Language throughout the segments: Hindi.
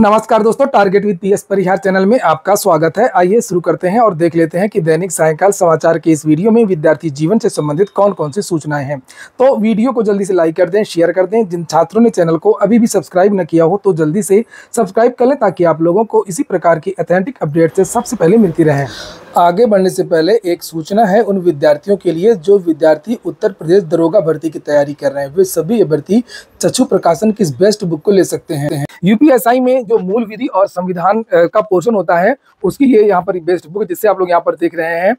नमस्कार दोस्तों, target with PS Parihar channel में आपका स्वागत है। आइए शुरू करते हैं और देख लेते हैं कि दैनिक सायंकाल समाचार के इस वीडियो में विद्यार्थी जीवन से संबंधित कौन कौन सी सूचनाएं हैं। तो वीडियो को जल्दी से लाइक कर दें, शेयर कर दें। जिन छात्रों ने चैनल को अभी भी सब्सक्राइब न किया हो तो जल्दी से सब्सक्राइब कर लें ताकि आप लोगों को इसी प्रकार की ऑथेंटिक अपडेट से सबसे पहले मिलती रहे। आगे बढ़ने से पहले एक सूचना है उन विद्यार्थियों के लिए जो विद्यार्थी उत्तर प्रदेश दरोगा भर्ती की तैयारी कर रहे हैं। वे सभी अभ्यर्थी चक्षु प्रकाशन की इस बेस्ट बुक को ले सकते हैं। यूपीएसआई में जो मूल विधि और संविधान का पोर्शन होता है उसकी ये यहाँ पर बेस्ट बुक जिससे आप लोग यहाँ पर देख रहे हैं।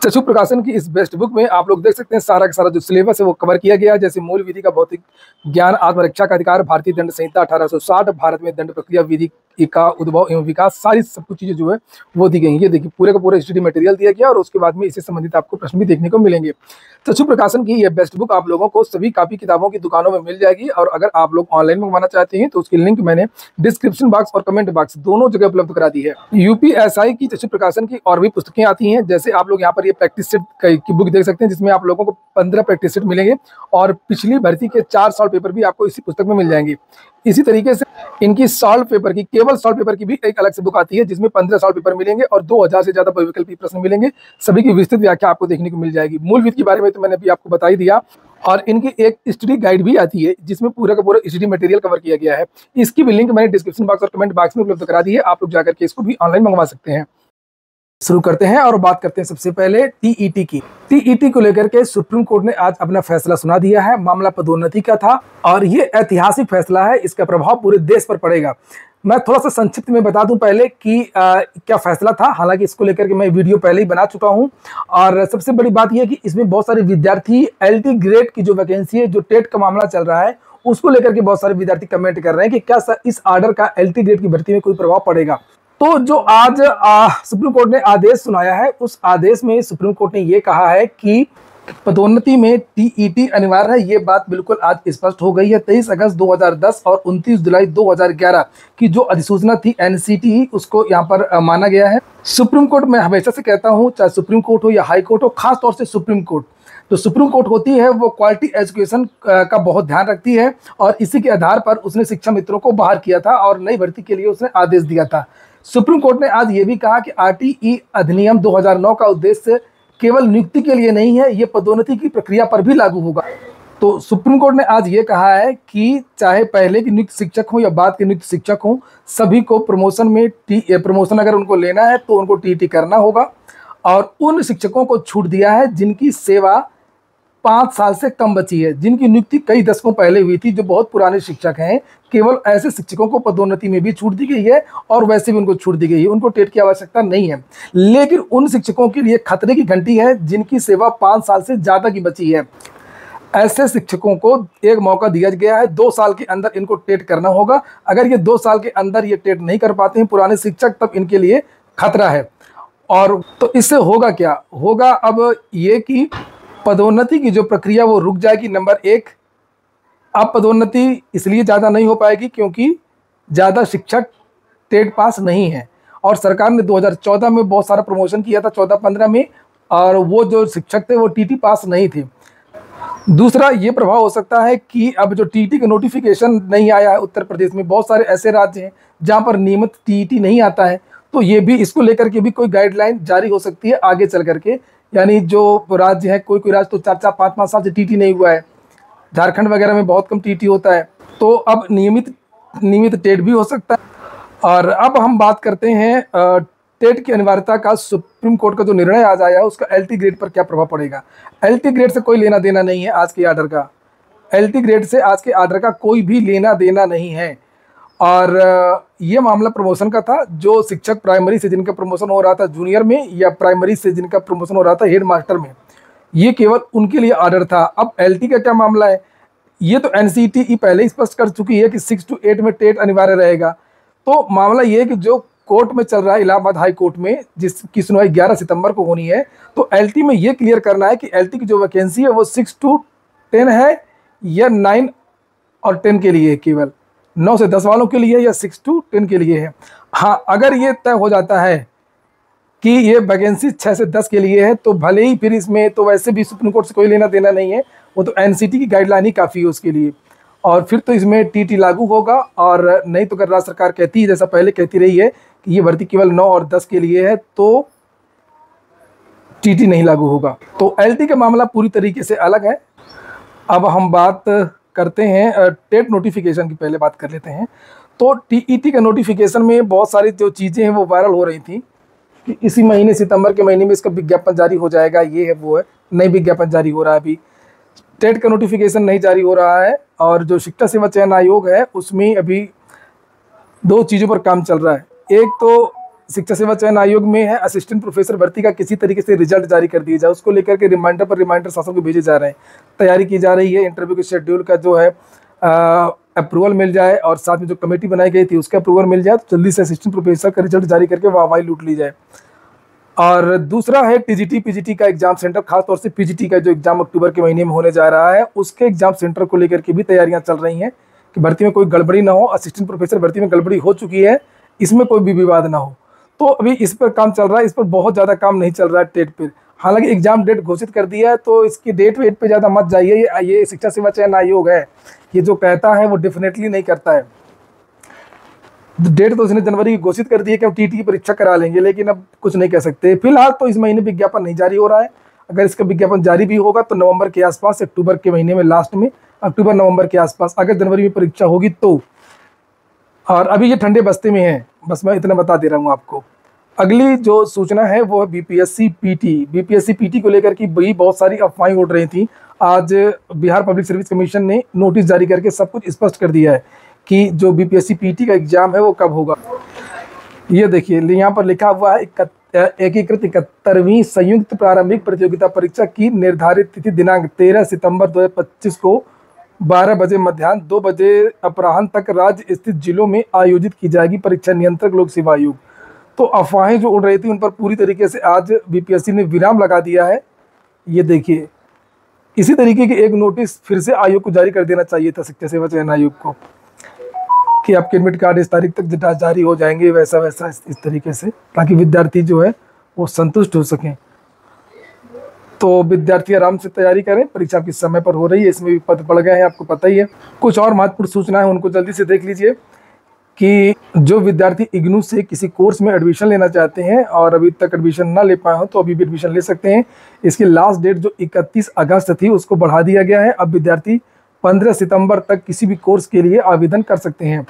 चक्षु प्रकाशन की इस बेस्ट बुक में आप लोग देख सकते हैं सारा का सारा जो सिलेबस है वो कवर किया गया है। जैसे मूल विधि का भौतिक ज्ञान, आत्मरक्षा का अधिकार, भारतीय दंड संहिता 1860, भारत में दंड प्रक्रिया विधि का उद्भव एवं विकास, सारी सब कुछ चीजें जो है वो दी गई हैं। ये देखिए पूरे का पूरा स्टडी मटेरियल दिया गया और उसके बाद में इससे संबंधित आपको प्रश्न भी देखने को मिलेंगे। चक्षु प्रकाशन की ये बेस्ट बुक आप लोगों को सभी कॉपी किताबों की दुकानों में मिल जाएगी और अगर आप लोग ऑनलाइन मंगवाना चाहते हैं तो उसकी लिंक मैंने डिस्क्रिप्शन बॉक्स और कमेंट बॉक्स दोनों जगह उपलब्ध करा दी है। यूपीएसआई की चक्षु प्रकाशन की और भी पुस्तकें आती हैं। जैसे आप लोग यहाँ पर ये प्रैक्टिस सेट की बुक देख सकते हैं जिसमें आप लोगों को 15 प्रैक्टिस सेट मिलेंगे और पिछली भर्ती के 4 सॉल्व पेपर भी आपको इसी पुस्तक में मिल जाएंगे। इसी तरीके से इनकी सॉल्व पेपर की, केवल सॉल्व पेपर की भी एक अलग से बुक आती है जिसमें 15 सॉल्व पेपर मिलेंगे और 2000 से ज्यादा बहुविकल्पी प्रश्न मिलेंगे। सभी की विस्तृत व्याख्या आपको देखने को मिल जाएगी। मूल विधि के बारे में तो मैंने अभी आपको बता ही दिया और इनकी एक स्टडी गाइड भी आती है जिसमें पूरा का पूरा स्टडी मटेरियल कवर किया गया है। इसकी भी लिंक मैंने डिस्क्रिप्शन बॉक्स और कमेंट बॉक्स में उपलब्ध करा दी है। आप लोग जाकर के इसको भी ऑनलाइन मंगवा सकते हैं। शुरू करते हैं और बात करते हैं सबसे पहले टीईटी की। टीईटी को लेकर के सुप्रीम कोर्ट ने आज अपना फैसला सुना दिया है। मामला पदोन्नति का था और ये ऐतिहासिक फैसला है। इसका प्रभाव पूरे देश पर पड़ेगा। मैं थोड़ा सा संक्षिप्त में बता दूं पहले कि क्या फैसला था। हालांकि इसको लेकर के मैं वीडियो पहले ही बना चुका हूं और सबसे बड़ी बात यह है कि इसमें बहुत सारे विद्यार्थी एलटी ग्रेड की जो वैकेंसी है, जो टेट का मामला चल रहा है, उसको लेकर के बहुत सारे विद्यार्थी कमेंट कर रहे हैं कि क्या इस ऑर्डर का एलटी ग्रेड की भर्ती में कोई प्रभाव पड़ेगा। तो जो आज सुप्रीम कोर्ट ने आदेश सुनाया है उस आदेश में सुप्रीम कोर्ट ने ये कहा है कि पदोन्नति में टीईटी अनिवार्य है। ये बात बिल्कुल आज स्पष्ट हो गई है। 23 अगस्त 2010 और 29 जुलाई 2011 की जो अधिसूचना थी एनसीटी, उसको यहाँ पर माना गया है। सुप्रीम कोर्ट में हमेशा से कहता हूँ, चाहे सुप्रीम कोर्ट हो या हाई कोर्ट हो, खास तौर से सुप्रीम कोर्ट, तो सुप्रीम कोर्ट होती है वो क्वालिटी एजुकेशन का बहुत ध्यान रखती है और इसी के आधार पर उसने शिक्षा मित्रों को बाहर किया था और नई भर्ती के लिए उसने आदेश दिया था। सुप्रीम कोर्ट ने आज ये भी कहा कि आरटीई अधिनियम 2009 का उद्देश्य केवल नियुक्ति के लिए नहीं है, ये पदोन्नति की प्रक्रिया पर भी लागू होगा। तो सुप्रीम कोर्ट ने आज ये कहा है कि चाहे पहले के नियुक्त शिक्षक हो या बाद के नियुक्त शिक्षक हो, सभी को प्रमोशन अगर उनको लेना है तो उनको टीईटी करना होगा। और उन शिक्षकों को छूट दिया है जिनकी सेवा 5 साल से कम बची है, जिनकी नियुक्ति कई दशकों पहले हुई थी, जो बहुत पुराने शिक्षक हैं। केवल ऐसे शिक्षकों को पदोन्नति में भी छूट दी गई है और वैसे भी उनको छूट दी गई है। उनको टेट की आवश्यकता नहीं है। लेकिन उन शिक्षकों के लिए खतरे की घंटी है जिनकी सेवा 5 साल से ज़्यादा की बची है। ऐसे शिक्षकों को एक मौका दिया गया है। 2 साल के अंदर इनको टेट करना होगा। अगर ये 2 साल के अंदर ये टेट नहीं कर पाते हैं पुराने शिक्षक, तब इनके लिए खतरा है। और तो इससे होगा क्या? होगा अब ये कि पदोन्नति की जो प्रक्रिया वो रुक जाएगी। नंबर 1, अब पदोन्नति इसलिए ज़्यादा नहीं हो पाएगी क्योंकि ज़्यादा शिक्षक टेट पास नहीं है और सरकार ने 2014 में बहुत सारा प्रमोशन किया था, 14-15 में, और वो जो शिक्षक थे वो टीटी पास नहीं थे। दूसरा ये प्रभाव हो सकता है कि अब जो टीटी का नोटिफिकेशन नहीं आया है उत्तर प्रदेश में, बहुत सारे ऐसे राज्य हैं जहाँ पर नियमित टीटी नहीं आता है, तो ये भी इसको लेकर के भी कोई गाइडलाइन जारी हो सकती है आगे चल करके। यानी जो राज्य है, कोई राज्य तो 4-4, 5-5 साल से टीटी नहीं हुआ है। झारखंड वगैरह में बहुत कम टीटी होता है, तो अब नियमित टेट भी हो सकता है। और अब हम बात करते हैं टेट की अनिवार्यता का। सुप्रीम कोर्ट का जो निर्णय आज आया है उसका एलटी ग्रेड पर क्या प्रभाव पड़ेगा। एलटी ग्रेड से कोई लेना देना नहीं है आज के आर्डर का। एलटी ग्रेड से आज के आर्डर का कोई भी लेना देना नहीं है। और ये मामला प्रमोशन का था। जो शिक्षक प्राइमरी से जिनका प्रमोशन हो रहा था जूनियर में, या प्राइमरी से जिनका प्रमोशन हो रहा था हेड मास्टर में, ये केवल उनके लिए ऑर्डर था। अब एलटी का क्या मामला है, ये तो एनसीटीई पहले ही स्पष्ट कर चुकी है कि 6 to 8 में टेट अनिवार्य रहेगा। तो मामला ये है कि जो कोर्ट में चल रहा है इलाहाबाद हाई कोर्ट में, जिसकी सुनवाई 11 सितंबर को होनी है, तो एलटी में ये क्लियर करना है कि एलटी की जो वैकेंसी है वो 6 to 10 है या 9 और 10 के लिए, केवल 9 से 10 वालों के लिए, या 6 to 10 के लिए है। हाँ, अगर ये तय हो जाता है कि ये वैकेंसी 6 से 10 के लिए है तो भले ही फिर इसमें तो वैसे भी सुप्रीम कोर्ट से कोई लेना देना नहीं है, वो तो एनसीटी की गाइडलाइन ही काफ़ी है उसके लिए। और फिर तो इसमें टीटी लागू होगा, और नहीं तो अगर राज्य सरकार कहती है, जैसा पहले कहती रही है, कि ये भर्ती केवल 9 और 10 के लिए है, तो टीटी नहीं लागू होगा। तो एलटी का मामला पूरी तरीके से अलग है। अब हम बात करते हैं टेट नोटिफिकेशन की, पहले बात कर लेते हैं। तो टीईटी का नोटिफिकेशन में बहुत सारी जो चीज़ें हैं वो वायरल हो रही थी कि इसी महीने सितंबर के महीने में इसका विज्ञापन जारी हो जाएगा, ये है वो है। नहीं विज्ञापन जारी हो रहा है अभी, टेट का नोटिफिकेशन नहीं जारी हो रहा है। और जो शिक्षा सेवा चयन आयोग है उसमें अभी 2 चीज़ों पर काम चल रहा है। एक तो शिक्षा सेवा चयन आयोग में है असिस्टेंट प्रोफेसर भर्ती का किसी तरीके से रिजल्ट जारी कर दिया जाए, उसको लेकर के रिमाइंडर पर रिमाइंडर शासन को भेजे जा रहे हैं, तैयारी की जा रही है। इंटरव्यू के शेड्यूल का जो है अप्रूवल मिल जाए, और साथ में जो कमेटी बनाई गई थी उसका अप्रूवल मिल जाए, तो जल्दी से असिस्टेंट प्रोफेसर का रिजल्ट जारी करके वाहवाही लूट ली जाए। और दूसरा है टीजीटी पीजीटी का एग्जाम सेंटर, खासतौर से पीजीटी का जो एग्जाम अक्टूबर के महीने में होने जा रहा है, उसके एग्जाम सेंटर को लेकर के भी तैयारियां चल रही हैं कि भर्ती में कोई गड़बड़ी ना हो। असिस्टेंट प्रोफेसर भर्ती में गड़बड़ी हो चुकी है, इसमें कोई भी विवाद ना हो। तो अभी इस पर काम चल रहा है, इस पर बहुत ज़्यादा काम नहीं चल रहा है टेट पर। हालांकि एग्जाम डेट घोषित कर दिया है, तो इसकी डेट वेट पे ज़्यादा मत जाइए। ये शिक्षा सेवा चयन आयोग है, ये जो कहता है वो डेफिनेटली नहीं करता है। डेट तो इसने जनवरी की घोषित कर दी है कि हम टीटी की परीक्षा करा लेंगे, लेकिन अब कुछ नहीं कह सकते। फिलहाल तो इस महीने विज्ञापन नहीं जारी हो रहा है। अगर इसका विज्ञापन जारी भी होगा तो नवंबर के आसपास, अक्टूबर के महीने में लास्ट में, अक्टूबर नवंबर के आसपास, अगर जनवरी में परीक्षा होगी तो। और अभी ये ठंडे बस्ते में है, बस मैं इतना बता दे रहा हूँ आपको। अगली जो सूचना है वो है बीपीएससी पीटी को लेकर की भी बहुत सारी अफवाहें उड़ रही थी। आज बिहार पब्लिक सर्विस कमीशन ने नोटिस जारी करके सब कुछ स्पष्ट कर दिया है कि जो बीपीएससी पीटी का एग्जाम है वो कब होगा। ये देखिए यहाँ पर लिखा हुआ है एकीकृत 71वीं संयुक्त प्रारंभिक प्रतियोगिता परीक्षा की निर्धारित तिथि दिनांक 13 सितंबर 2025 को 12 बजे मध्याह्न 2 बजे अपराह्न तक राज्य स्थित जिलों में आयोजित की जाएगी। परीक्षा नियंत्रक लोक सेवा आयोग। तो अफवाहें जो उड़ रही थी उन पर पूरी तरीके से आज बीपीएससी ने विराम लगा दिया है। ये देखिए, इसी तरीके की एक नोटिस फिर से आयोग को जारी कर देना चाहिए था, शिक्षा सेवा चयन आयोग को, कि आपके एडमिट कार्ड इस तारीख तक जारी हो जाएंगे, वैसा वैसा इस तरीके से, ताकि विद्यार्थी जो है वो संतुष्ट हो सकें। तो विद्यार्थी आराम से तैयारी करें, परीक्षा आपकी समय पर हो रही है, इसमें भी पद पड़ गए हैं, आपको पता ही है। कुछ और महत्वपूर्ण सूचना है उनको जल्दी से देख लीजिए कि जो विद्यार्थी इग्नू से किसी कोर्स में एडमिशन लेना चाहते हैं और अभी तक एडमिशन ना ले पाए हो तो अभी भी एडमिशन ले सकते हैं। इसकी लास्ट डेट जो 31 अगस्त थी उसको बढ़ा दिया गया है। अब विद्यार्थी 15 सितंबर तक किसी भी कोर्स के लिए आवेदन कर सकते हैं।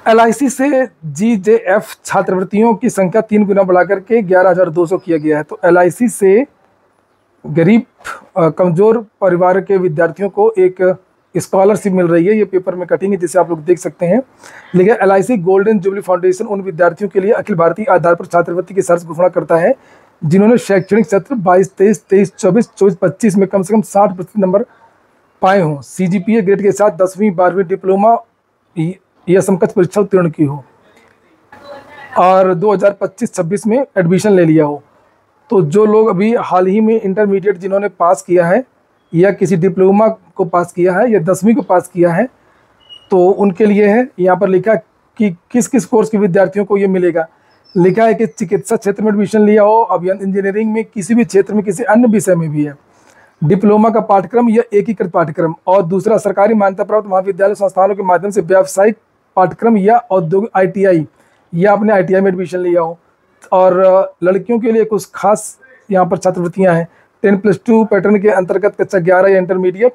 एलआईसी से जीजेएफ छात्रवृत्तियों की संख्या 3 गुना बढ़ाकर के 11,200 किया गया है। तो एलआईसी से गरीब कमज़ोर परिवार के विद्यार्थियों को एक स्कॉलरशिप मिल रही है। ये पेपर में कटिंग है जिसे आप लोग देख सकते हैं। लेकिन एलआईसी गोल्डन जुबली फाउंडेशन उन विद्यार्थियों के लिए अखिल भारतीय आधार पर छात्रवृत्ति की शर्त घोषणा करता है जिन्होंने शैक्षणिक सत्र 22-23, 23-24, 24-25 में कम से कम 60% नंबर पाए हों, सीजीपीए ग्रेड के साथ 10वीं 12वीं डिप्लोमा या समकक्ष परीक्षा उत्तीर्ण की हो और 2025-26 में एडमिशन ले लिया हो। तो जो लोग अभी हाल ही में इंटरमीडिएट जिन्होंने पास किया है या किसी डिप्लोमा को पास किया है या 10वीं को पास किया है तो उनके लिए है। यहाँ पर लिखा कि किस किस कोर्स के विद्यार्थियों को ये मिलेगा। लिखा है कि चिकित्सा क्षेत्र में एडमिशन लिया हो, अभियंत्रण इंजीनियरिंग में, किसी भी क्षेत्र में, किसी अन्य विषय में भी है, डिप्लोमा का पाठ्यक्रम या एकीकृत पाठ्यक्रम, और दूसरा सरकारी मान्यता प्राप्त महाविद्यालय संस्थानों के माध्यम से व्यावसायिक पाठ्यक्रम या औद्योगिक आईटीआई या आपने आईटीआई में एडमिशन लिया हो। और लड़कियों के लिए कुछ खास यहाँ पर छात्रवृत्तियाँ हैं। 10+2 पैटर्न के अंतर्गत कक्षा 11 या इंटरमीडिएट,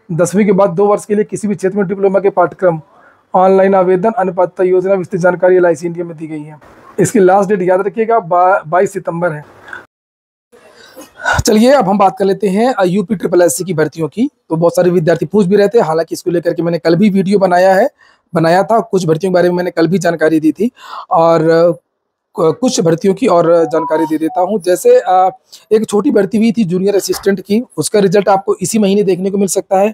10वीं के बाद 2 वर्ष के लिए किसी भी क्षेत्र में डिप्लोमा के पाठ्यक्रम, ऑनलाइन आवेदन, अनुपात्रता योजना, विस्तृत जानकारी एलआईसी इंडिया में दी गई है। इसकी लास्ट डेट याद रखिएगा 22 सितंबर है। चलिए अब हम बात कर लेते हैं यूपी SSSC की भर्तियों की। तो बहुत सारे विद्यार्थी पूछ भी रहे थे, हालांकि इसको लेकर के मैंने कल भी वीडियो बनाया था। कुछ भर्तियों के बारे में मैंने कल भी जानकारी दी थी और कुछ भर्तियों की और जानकारी दे देता हूं। जैसे एक छोटी भर्ती हुई थी जूनियर असिस्टेंट की, उसका रिजल्ट आपको इसी महीने देखने को मिल सकता है।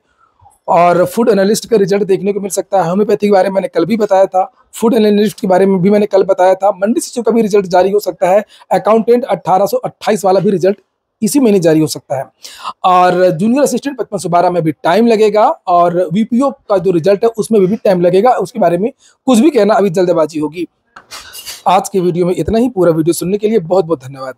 और फूड एनालिस्ट का रिजल्ट देखने को मिल सकता है। होम्योपैथी के बारे में मैंने कल भी बताया था, फूड एनालिस्ट के बारे में भी मैंने कल बताया था। मंडी सचिव का भी रिजल्ट जारी हो सकता है। अकाउंटेंट 1828 वाला भी रिजल्ट इसी महीने जारी हो सकता है। और जूनियर असिस्टेंट 5512 में भी टाइम लगेगा और वीपीओ का जो रिजल्ट है उसमें भी टाइम लगेगा। उसके बारे में कुछ भी कहना अभी जल्दबाजी होगी। आज के वीडियो में इतना ही। पूरा वीडियो सुनने के लिए बहुत बहुत धन्यवाद।